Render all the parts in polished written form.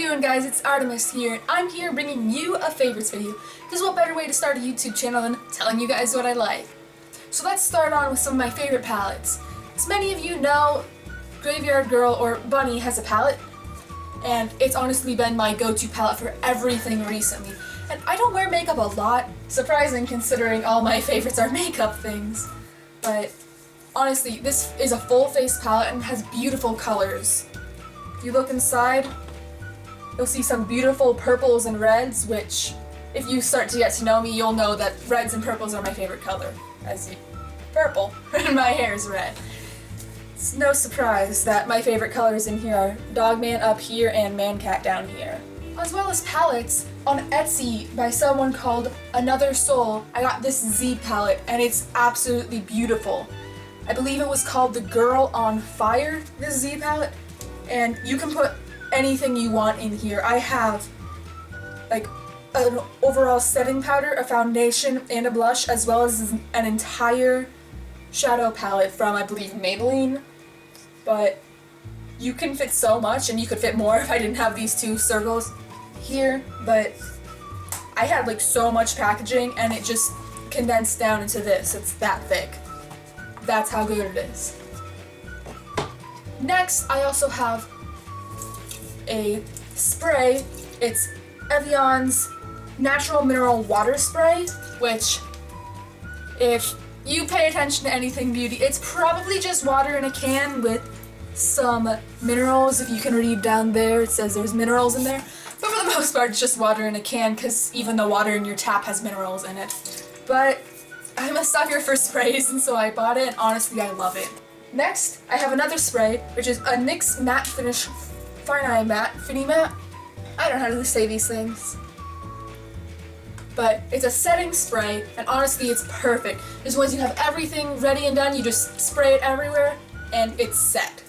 doing, guys? It's Artemist here, and I'm here bringing you a favorites video. Because what better way to start a YouTube channel than telling you guys what I like? So let's start on with some of my favorite palettes. As many of you know, Graveyard Girl or Bunny has a palette, and it's honestly been my go-to palette for everything recently. And I don't wear makeup a lot, surprising considering all my favorites are makeup things. But honestly, this is a full face palette and has beautiful colors. If you look inside, you'll see some beautiful purples and reds, which, if you start to get to know me, you'll know that reds and purples are my favorite color. Purple, and my hair is red. It's no surprise that my favorite colors in here are Dogman up here and Mancat down here. As well as palettes, on Etsy by someone called Another Soul, I got this Z palette, and it's absolutely beautiful. I believe it was called The Girl on Fire, this Z palette, and you can put anything you want in here. I have like an overall setting powder, a foundation, and a blush, as well as an entire shadow palette from, I believe, Maybelline. But you can fit so much, and you could fit more if I didn't have these two circles here, but I had like so much packaging and it just condensed down into this. It's that thick. That's how good it is. Next, I also have a spray. It's Evian's Natural Mineral Water Spray, which, if you pay attention to anything beauty, it's probably just water in a can with some minerals. If you can read down there, it says there's minerals in there. But for the most part, it's just water in a can, because even the water in your tap has minerals in it. But I'm a sucker for sprays, and so I bought it, and honestly, I love it. Next, I have another spray, which is a NYX Matte Finish Fine Eye Matte, Finny Matte. I don't know how to say these things. But it's a setting spray, and honestly, it's perfect. Because once you have everything ready and done, you just spray it everywhere, and it's set.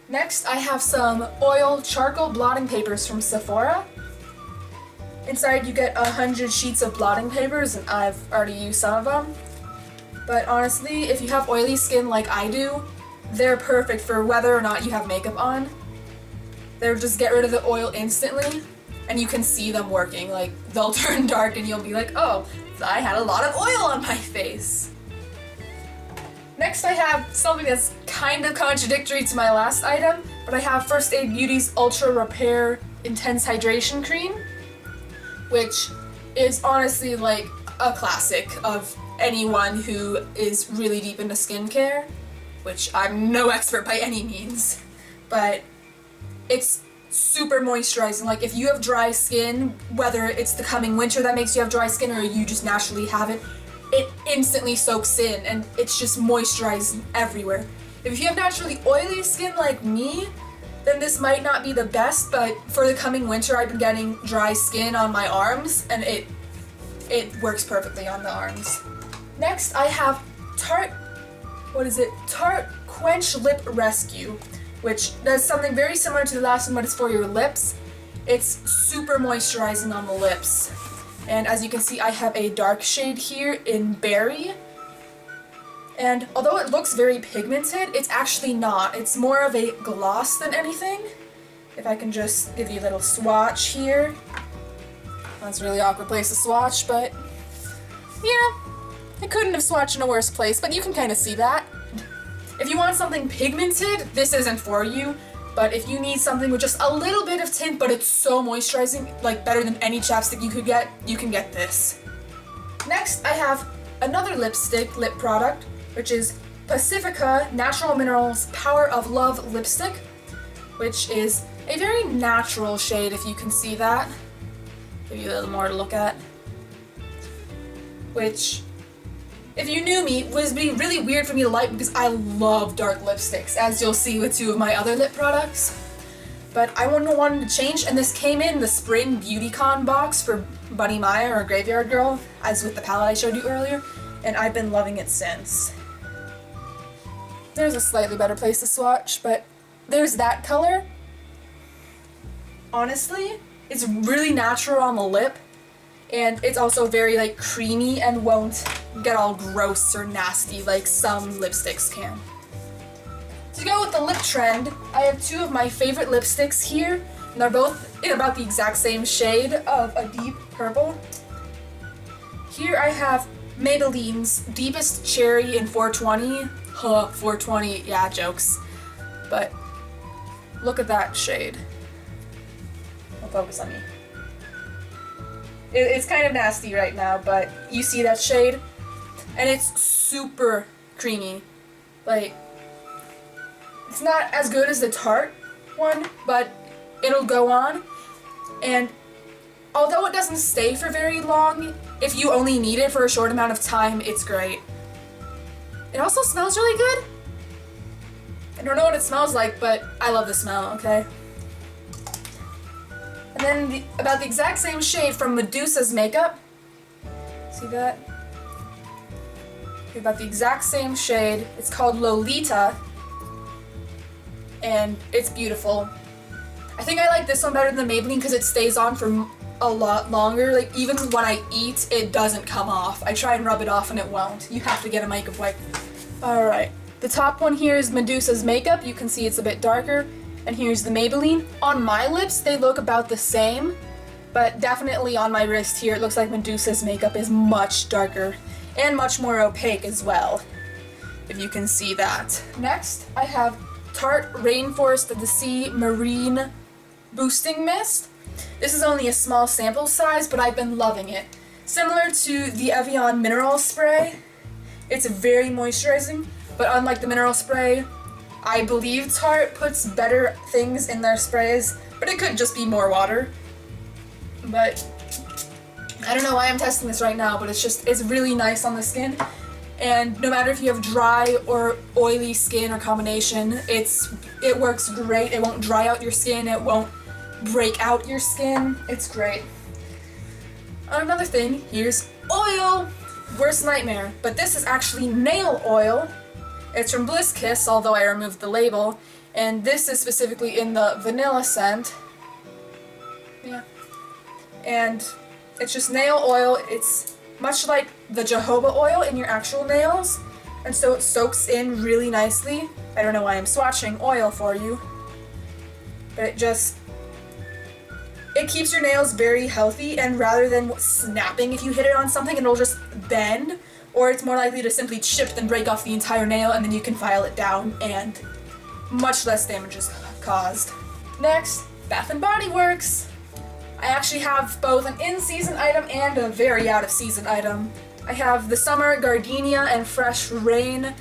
Next, I have some oil charcoal blotting papers from Sephora. Inside, you get 100 sheets of blotting papers, and I've already used some of them. But honestly, if you have oily skin like I do, they're perfect for whether or not you have makeup on. They'll just get rid of the oil instantly, and you can see them working. Like, they'll turn dark and you'll be like, oh, I had a lot of oil on my face. Next, I have something that's kind of contradictory to my last item, but I have First Aid Beauty's Ultra Repair Intense Hydration Cream, which is honestly like a classic of anyone who is really deep into skincare, which I'm no expert by any means, but it's super moisturizing. Like, if you have dry skin, whether it's the coming winter that makes you have dry skin or you just naturally have it, it instantly soaks in, and it's just moisturizing everywhere. If you have naturally oily skin like me, then this might not be the best, but for the coming winter, I've been getting dry skin on my arms, and it works perfectly on the arms. Next, I have Tarte Quench Lip Rescue, which does something very similar to the last one, but it's for your lips. It's super moisturizing on the lips. And as you can see, I have a dark shade here in Berry. And although it looks very pigmented, it's actually not. It's more of a gloss than anything. If I can just give you a little swatch here. That's a really awkward place to swatch, but yeah, I couldn't have swatched in a worse place, but you can kind of see that. If you want something pigmented, this isn't for you. But if you need something with just a little bit of tint, but it's so moisturizing, like better than any chapstick you could get, you can get this. Next, I have another lip product, which is Pacifica Natural Minerals Power of Love Lipstick, which is a very natural shade, if you can see that. Give you a little more to look at. Which, if you knew me, would be really weird for me to like, because I love dark lipsticks, as you'll see with two of my other lip products. But I wanted to change, and this came in the Spring BeautyCon box for Bunny Maya or Graveyard Girl, as with the palette I showed you earlier, and I've been loving it since. There's a slightly better place to swatch, but there's that color. Honestly, it's really natural on the lip, and it's also very like creamy and won't get all gross or nasty like some lipsticks can. To go with the lip trend, I have two of my favorite lipsticks here, and they're both in about the exact same shade of a deep purple. Here I have Maybelline's Deepest Cherry in 420. Huh, 420, yeah, jokes. But look at that shade. Don't focus on me. It's kind of nasty right now, but you see that shade? And it's super creamy. Like, it's not as good as the Tarte one, but it'll go on. And although it doesn't stay for very long, if you only need it for a short amount of time, it's great. It also smells really good. I don't know what it smells like, but I love the smell, okay? And then about the exact same shade from Medusa's makeup. See that? Okay, about the exact same shade. It's called Lolita. And it's beautiful. I think I like this one better than the Maybelline because it stays on for a lot longer. Like, even when I eat, it doesn't come off. I try and rub it off and it won't. You have to get a makeup wipe. Alright. The top one here is Medusa's makeup. You can see it's a bit darker. And here's the Maybelline. On my lips, they look about the same, but definitely on my wrist here, it looks like Medusa's makeup is much darker and much more opaque as well, if you can see that. Next, I have Tarte Rainforest of the Sea Marine Boosting Mist. This is only a small sample size, but I've been loving it. Similar to the Evian Mineral Spray, it's very moisturizing, but unlike the mineral spray, I believe Tarte puts better things in their sprays, but it could just be more water. But I don't know why I'm testing this right now, but it's really nice on the skin. And no matter if you have dry or oily skin or combination, it works great. It won't dry out your skin, it won't break out your skin. It's great. Another thing, here's oil. Worst nightmare, but this is actually nail oil. It's from Bliss Kiss, although I removed the label, and this is specifically in the vanilla scent. Yeah. And it's just nail oil. It's much like the jojoba oil in your actual nails, and so it soaks in really nicely. I don't know why I'm swatching oil for you, but it keeps your nails very healthy, and rather than snapping if you hit it on something, it'll just bend. Or it's more likely to simply chip than break off the entire nail, and then you can file it down, and much less damage is caused. Next, Bath & Body Works. I actually have both an in-season item and a very out-of-season item. I have the Summer Gardenia and Fresh Rain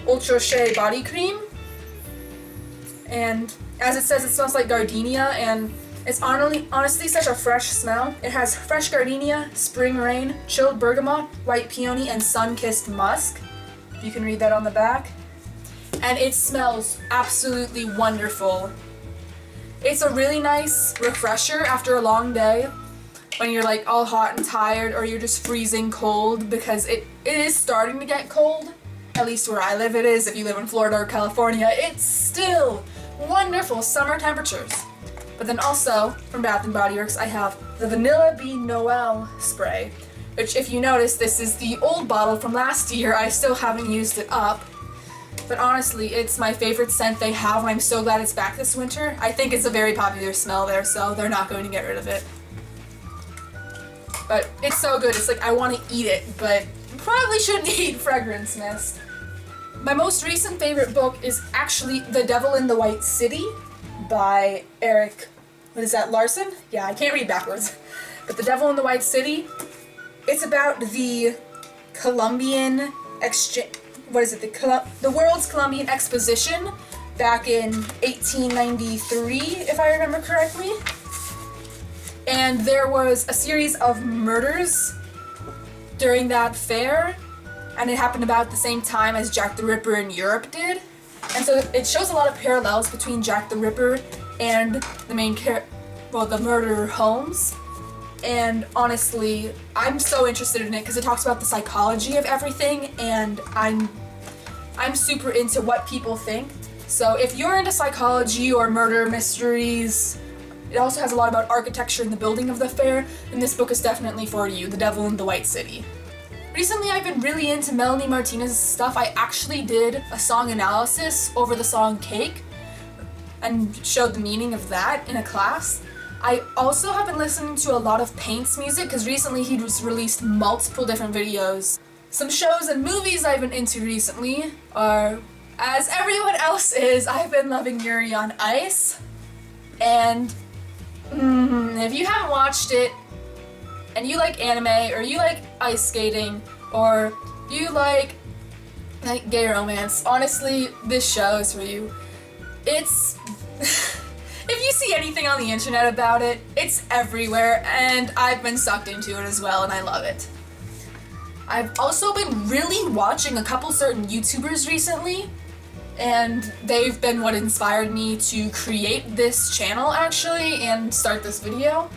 Ultra Shea Body Cream. And as it says, it smells like gardenia, and it's honestly such a fresh smell. It has fresh gardenia, spring rain, chilled bergamot, white peony, and sun-kissed musk. You can read that on the back. And it smells absolutely wonderful. It's a really nice refresher after a long day when you're like all hot and tired, or you're just freezing cold, because it is starting to get cold. At least where I live it is. If you live in Florida or California, it's still wonderful summer temperatures. But then also, from Bath & Body Works, I have the Vanilla Bean Noel spray, which, if you notice, this is the old bottle from last year. I still haven't used it up. But honestly, it's my favorite scent they have, and I'm so glad it's back this winter. I think it's a very popular smell there, so they're not going to get rid of it. But it's so good. It's like I want to eat it, but probably shouldn't eat fragrance mist. My most recent favorite book is actually The Devil in the White City by Eric, Larson? Yeah, I can't read backwards. But The Devil in the White City, it's about the Columbian exchange, the World's Columbian Exposition back in 1893, if I remember correctly. And there was a series of murders during that fair, and it happened about the same time as Jack the Ripper in Europe did. And so it shows a lot of parallels between Jack the Ripper and the murderer Holmes. And honestly, I'm so interested in it because it talks about the psychology of everything, and I'm super into what people think. So if you're into psychology or murder mysteries, it also has a lot about architecture and the building of the fair, and this book is definitely for you, The Devil in the White City. Recently, I've been really into Melanie Martinez's stuff. I actually did a song analysis over the song Cake and showed the meaning of that in a class. I also have been listening to a lot of Paint's music because recently he just released multiple different videos. Some shows and movies I've been into recently are, as everyone else is, I've been loving Yuri on Ice. And if you haven't watched it, and you like anime, or you like ice skating, or you like gay romance, honestly, this show is for you. It's... if you see anything on the internet about it, it's everywhere, and I've been sucked into it as well, and I love it. I've also been really watching a couple certain YouTubers recently, and they've been what inspired me to create this channel, actually, and start this video.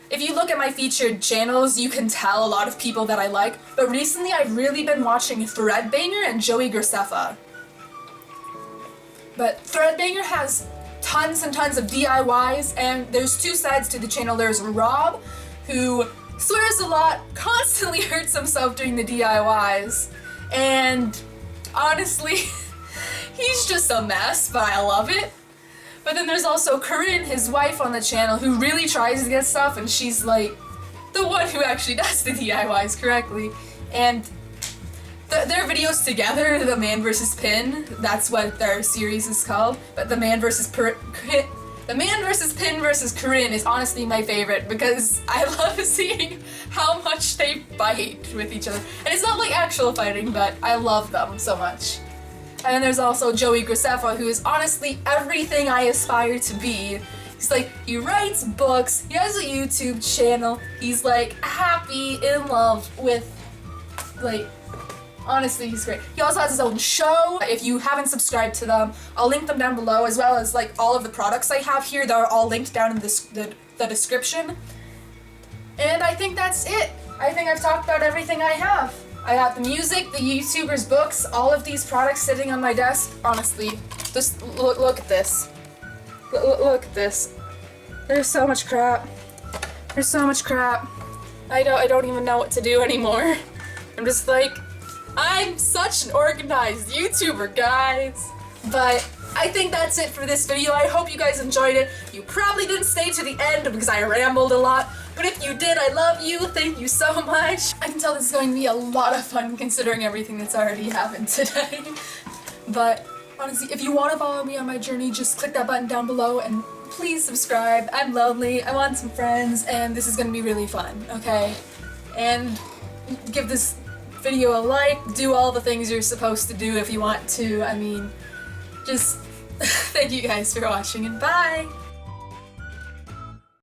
If you look at my featured channels, you can tell a lot of people that I like, but recently I've really been watching Threadbanger and Joey Graceffa. But Threadbanger has tons and tons of DIYs, and there's two sides to the channel. There's Rob, who swears a lot, constantly hurts himself doing the DIYs, and honestly, he's just a mess, but I love it. But then there's also Corinne, his wife on the channel, who really tries to get stuff, and she's like the one who actually does the DIYs correctly. And their videos together, the Man vs. Pin, that's what their series is called. But the Man vs. Pin vs. Corinne is honestly my favorite because I love seeing how much they fight with each other. And it's not like actual fighting, but I love them so much. And then there's also Joey Graceffa, who is honestly everything I aspire to be. He's like, he writes books, he has a YouTube channel, he's like happy, in love with, like, honestly, he's great. He also has his own show. If you haven't subscribed to them, I'll link them down below, as well as like all of the products I have here. They're all linked down in the description. And I think that's it. I think I've talked about everything I have. I got the music, the YouTubers' books, all of these products sitting on my desk. Honestly, just look at this. Look at this. There's so much crap. There's so much crap. I don't even know what to do anymore. I'm just like, I'm such an organized YouTuber, guys. But I think that's it for this video. I hope you guys enjoyed it. You probably didn't stay to the end because I rambled a lot. But if you did, I love you. Thank you so much. I can tell this is going to be a lot of fun considering everything that's already happened today. But honestly, if you want to follow me on my journey, just click that button down below and please subscribe. I'm lonely, I want some friends, and this is going to be really fun, okay? And give this video a like, do all the things you're supposed to do if you want to. I mean, just thank you guys for watching, and bye!